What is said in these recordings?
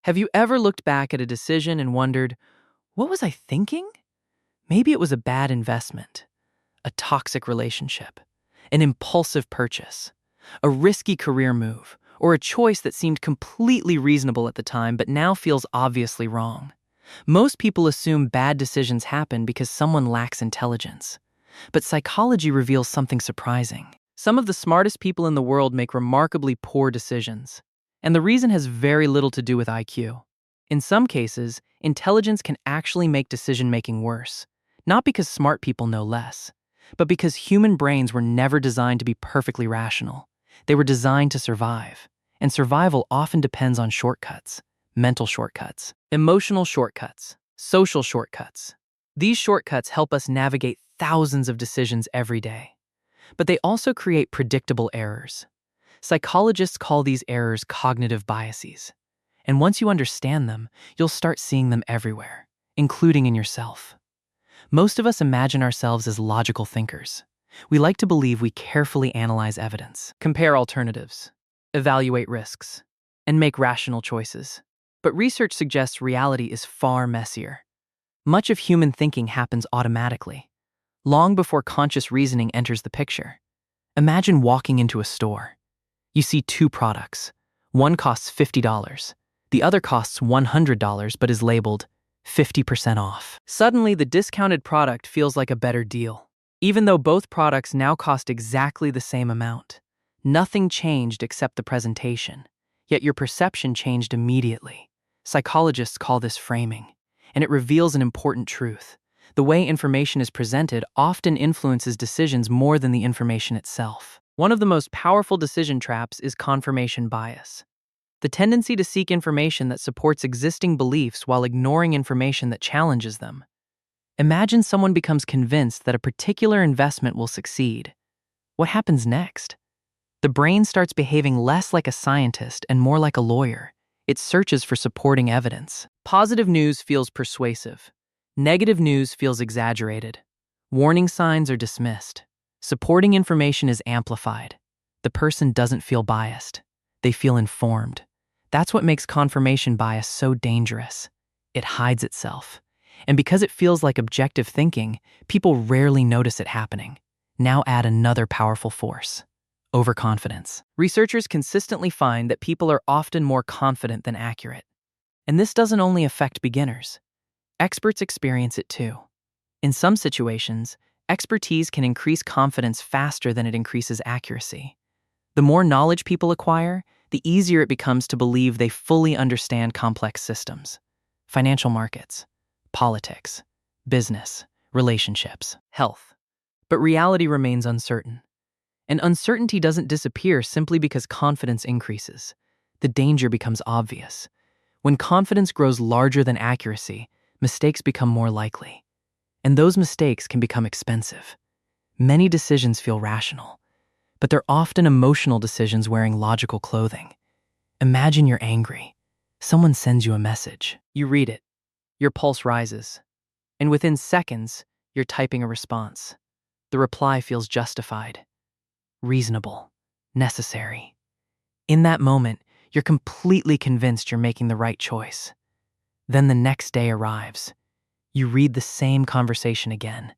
Have you ever looked back at a decision and wondered, what was I thinking? Maybe it was a bad investment, a toxic relationship, an impulsive purchase, a risky career move, or a choice that seemed completely reasonable at the time but now feels obviously wrong. Most people assume bad decisions happen because someone lacks intelligence. But psychology reveals something surprising. Some of the smartest people in the world make remarkably poor decisions. And the reason has very little to do with IQ. In some cases, intelligence can actually make decision-making worse. Not because smart people know less, but because human brains were never designed to be perfectly rational. They were designed to survive. And survival often depends on shortcuts, mental shortcuts, emotional shortcuts, social shortcuts. These shortcuts help us navigate thousands of decisions every day. But they also create predictable errors. Psychologists call these errors cognitive biases. And once you understand them, you'll start seeing them everywhere, including in yourself. Most of us imagine ourselves as logical thinkers. We like to believe we carefully analyze evidence, compare alternatives, evaluate risks, and make rational choices. But research suggests reality is far messier. Much of human thinking happens automatically, long before conscious reasoning enters the picture. Imagine walking into a store. You see two products. One costs $50. The other costs $100 but is labeled 50% off. Suddenly, the discounted product feels like a better deal, even though both products now cost exactly the same amount. Nothing changed except the presentation, yet your perception changed immediately. Psychologists call this framing, and it reveals an important truth. The way information is presented often influences decisions more than the information itself. One of the most powerful decision traps is confirmation bias. The tendency to seek information that supports existing beliefs while ignoring information that challenges them. Imagine someone becomes convinced that a particular investment will succeed. What happens next? The brain starts behaving less like a scientist and more like a lawyer. It searches for supporting evidence. Positive news feels persuasive. Negative news feels exaggerated. Warning signs are dismissed. Supporting information is amplified. The person doesn't feel biased. They feel informed. That's what makes confirmation bias so dangerous. It hides itself. And because it feels like objective thinking, people rarely notice it happening. Now add another powerful force: overconfidence. Researchers consistently find that people are often more confident than accurate. And this doesn't only affect beginners. Experts experience it too. In some situations, expertise can increase confidence faster than it increases accuracy. The more knowledge people acquire, the easier it becomes to believe they fully understand complex systems. Financial markets, politics, business, relationships, health. But reality remains uncertain. And uncertainty doesn't disappear simply because confidence increases. The danger becomes obvious. When confidence grows larger than accuracy, mistakes become more likely. And those mistakes can become expensive. Many decisions feel rational, but they're often emotional decisions wearing logical clothing. Imagine you're angry. Someone sends you a message. You read it. Your pulse rises. And within seconds, you're typing a response. The reply feels justified, reasonable, necessary. In that moment, you're completely convinced you're making the right choice. Then the next day arrives. You read the same conversation again,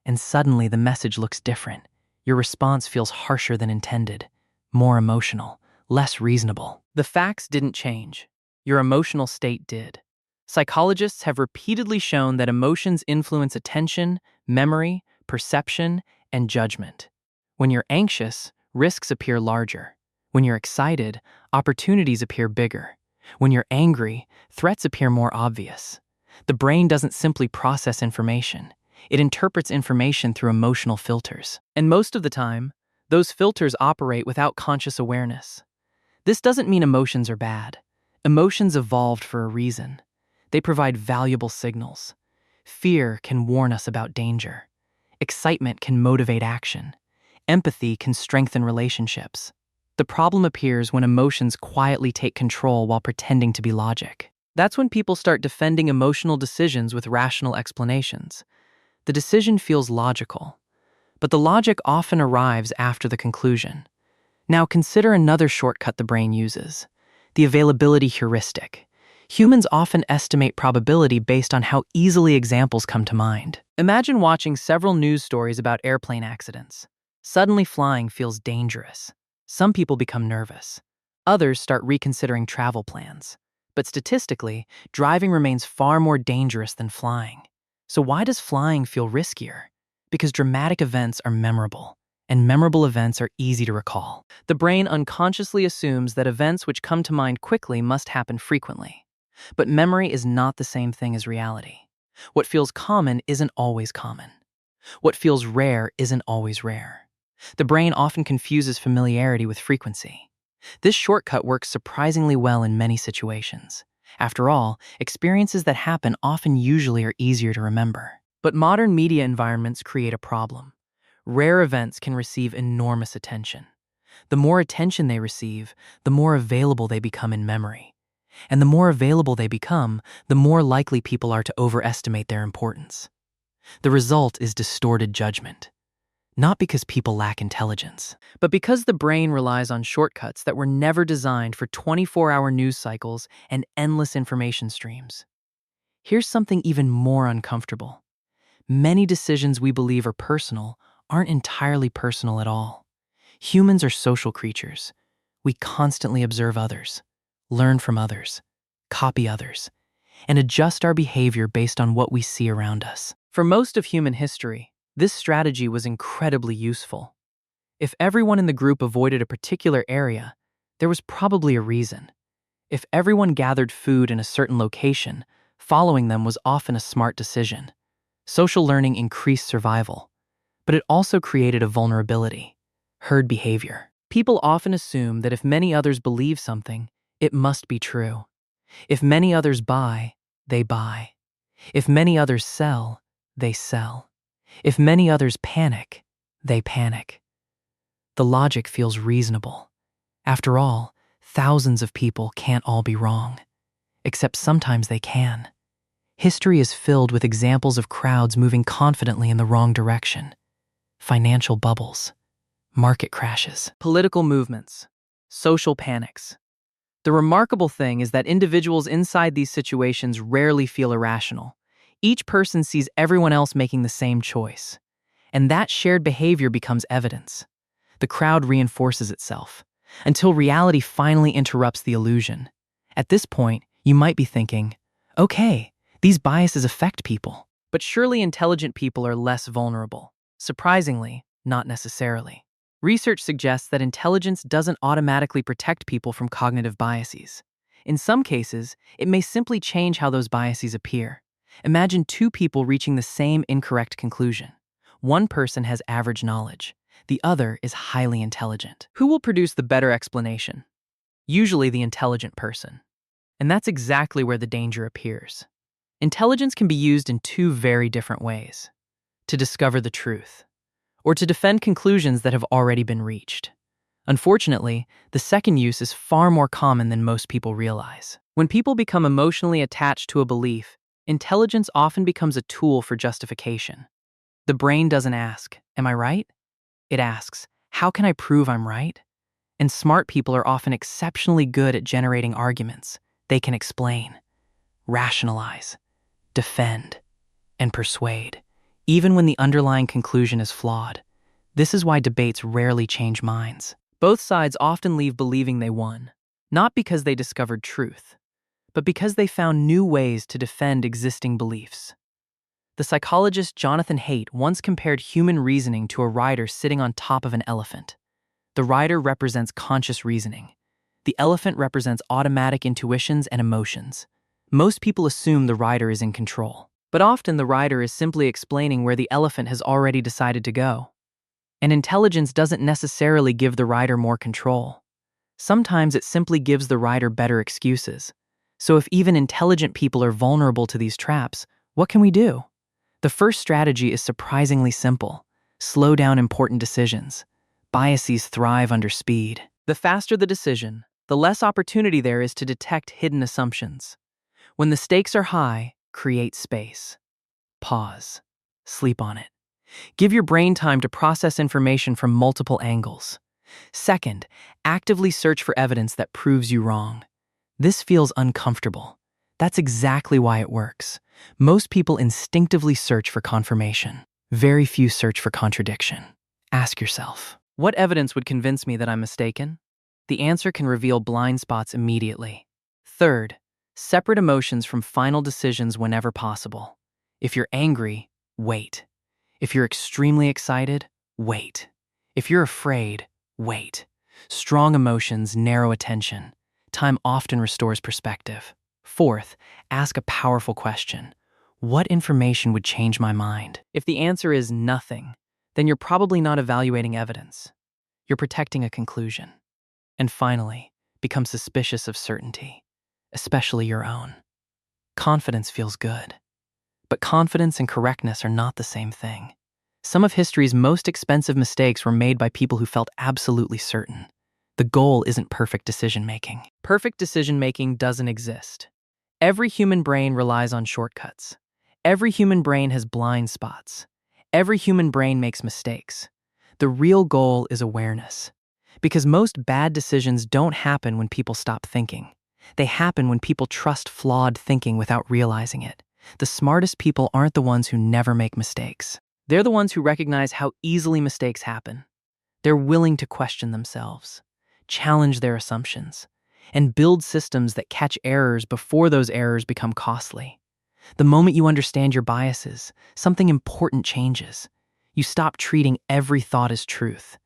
and suddenly the message looks different. Your response feels harsher than intended, more emotional, less reasonable. The facts didn't change. Your emotional state did. Psychologists have repeatedly shown that emotions influence attention, memory, perception, and judgment. When you're anxious, risks appear larger. When you're excited, opportunities appear bigger. When you're angry, threats appear more obvious. The brain doesn't simply process information. It interprets information through emotional filters. And most of the time, those filters operate without conscious awareness. This doesn't mean emotions are bad. Emotions evolved for a reason. They provide valuable signals. Fear can warn us about danger. Excitement can motivate action. Empathy can strengthen relationships. The problem appears when emotions quietly take control while pretending to be logic. That's when people start defending emotional decisions with rational explanations. The decision feels logical, but the logic often arrives after the conclusion. Now consider another shortcut the brain uses: the availability heuristic. Humans often estimate probability based on how easily examples come to mind. Imagine watching several news stories about airplane accidents. Suddenly flying feels dangerous. Some people become nervous. Others start reconsidering travel plans. But statistically, driving remains far more dangerous than flying. So why does flying feel riskier? Because dramatic events are memorable, and memorable events are easy to recall. The brain unconsciously assumes that events which come to mind quickly must happen frequently. But memory is not the same thing as reality. What feels common isn't always common. What feels rare isn't always rare. The brain often confuses familiarity with frequency. This shortcut works surprisingly well in many situations. After all, experiences that happen often usually are easier to remember. But modern media environments create a problem. Rare events can receive enormous attention. The more attention they receive, the more available they become in memory. And the more available they become, the more likely people are to overestimate their importance. The result is distorted judgment. Not because people lack intelligence, but because the brain relies on shortcuts that were never designed for 24-hour news cycles and endless information streams. Here's something even more uncomfortable. Many decisions we believe are personal aren't entirely personal at all. Humans are social creatures. We constantly observe others, learn from others, copy others, and adjust our behavior based on what we see around us. For most of human history, this strategy was incredibly useful. If everyone in the group avoided a particular area, there was probably a reason. If everyone gathered food in a certain location, following them was often a smart decision. Social learning increased survival, but it also created a vulnerability: herd behavior. People often assume that if many others believe something, it must be true. If many others buy, they buy. If many others sell, they sell. If many others panic, they panic. The logic feels reasonable. After all, thousands of people can't all be wrong. Except sometimes they can. History is filled with examples of crowds moving confidently in the wrong direction. Financial bubbles, market crashes, political movements, social panics. The remarkable thing is that individuals inside these situations rarely feel irrational. Each person sees everyone else making the same choice. And that shared behavior becomes evidence. The crowd reinforces itself, until reality finally interrupts the illusion. At this point, you might be thinking, okay, these biases affect people. But surely intelligent people are less vulnerable. Surprisingly, not necessarily. Research suggests that intelligence doesn't automatically protect people from cognitive biases. In some cases, it may simply change how those biases appear. Imagine two people reaching the same incorrect conclusion. One person has average knowledge. The other is highly intelligent. Who will produce the better explanation? Usually the intelligent person. And that's exactly where the danger appears. Intelligence can be used in two very different ways: to discover the truth, or to defend conclusions that have already been reached. Unfortunately, the second use is far more common than most people realize. When people become emotionally attached to a belief, intelligence often becomes a tool for justification. The brain doesn't ask, "Am I right?" It asks, "How can I prove I'm right?" And smart people are often exceptionally good at generating arguments. They can explain, rationalize, defend, and persuade, even when the underlying conclusion is flawed. This is why debates rarely change minds. Both sides often leave believing they won, not because they discovered truth, but because they found new ways to defend existing beliefs. The psychologist Jonathan Haidt once compared human reasoning to a rider sitting on top of an elephant. The rider represents conscious reasoning. The elephant represents automatic intuitions and emotions. Most people assume the rider is in control, but often the rider is simply explaining where the elephant has already decided to go. And intelligence doesn't necessarily give the rider more control. Sometimes it simply gives the rider better excuses. So if even intelligent people are vulnerable to these traps, what can we do? The first strategy is surprisingly simple: slow down important decisions. Biases thrive under speed. The faster the decision, the less opportunity there is to detect hidden assumptions. When the stakes are high, create space. Pause. Sleep on it. Give your brain time to process information from multiple angles. Second, actively search for evidence that proves you wrong. This feels uncomfortable. That's exactly why it works. Most people instinctively search for confirmation. Very few search for contradiction. Ask yourself, what evidence would convince me that I'm mistaken? The answer can reveal blind spots immediately. Third, separate emotions from final decisions whenever possible. If you're angry, wait. If you're extremely excited, wait. If you're afraid, wait. Strong emotions narrow attention. Time often restores perspective. Fourth, ask a powerful question. What information would change my mind? If the answer is nothing, then you're probably not evaluating evidence. You're protecting a conclusion. And finally, become suspicious of certainty, especially your own. Confidence feels good. But confidence and correctness are not the same thing. Some of history's most expensive mistakes were made by people who felt absolutely certain. The goal isn't perfect decision-making. Perfect decision-making doesn't exist. Every human brain relies on shortcuts. Every human brain has blind spots. Every human brain makes mistakes. The real goal is awareness. Because most bad decisions don't happen when people stop thinking. They happen when people trust flawed thinking without realizing it. The smartest people aren't the ones who never make mistakes. They're the ones who recognize how easily mistakes happen. They're willing to question themselves, challenge their assumptions, and build systems that catch errors before those errors become costly. The moment you understand your biases, something important changes. You stop treating every thought as truth.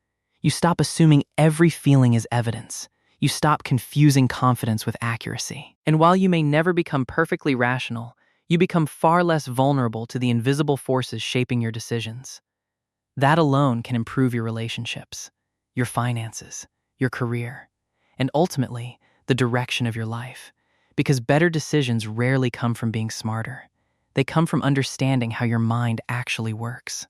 You stop assuming every feeling is evidence. You stop confusing confidence with accuracy. And while you may never become perfectly rational, you become far less vulnerable to the invisible forces shaping your decisions. That alone can improve your relationships, your finances, your career, and ultimately, the direction of your life. Because better decisions rarely come from being smarter. They come from understanding how your mind actually works.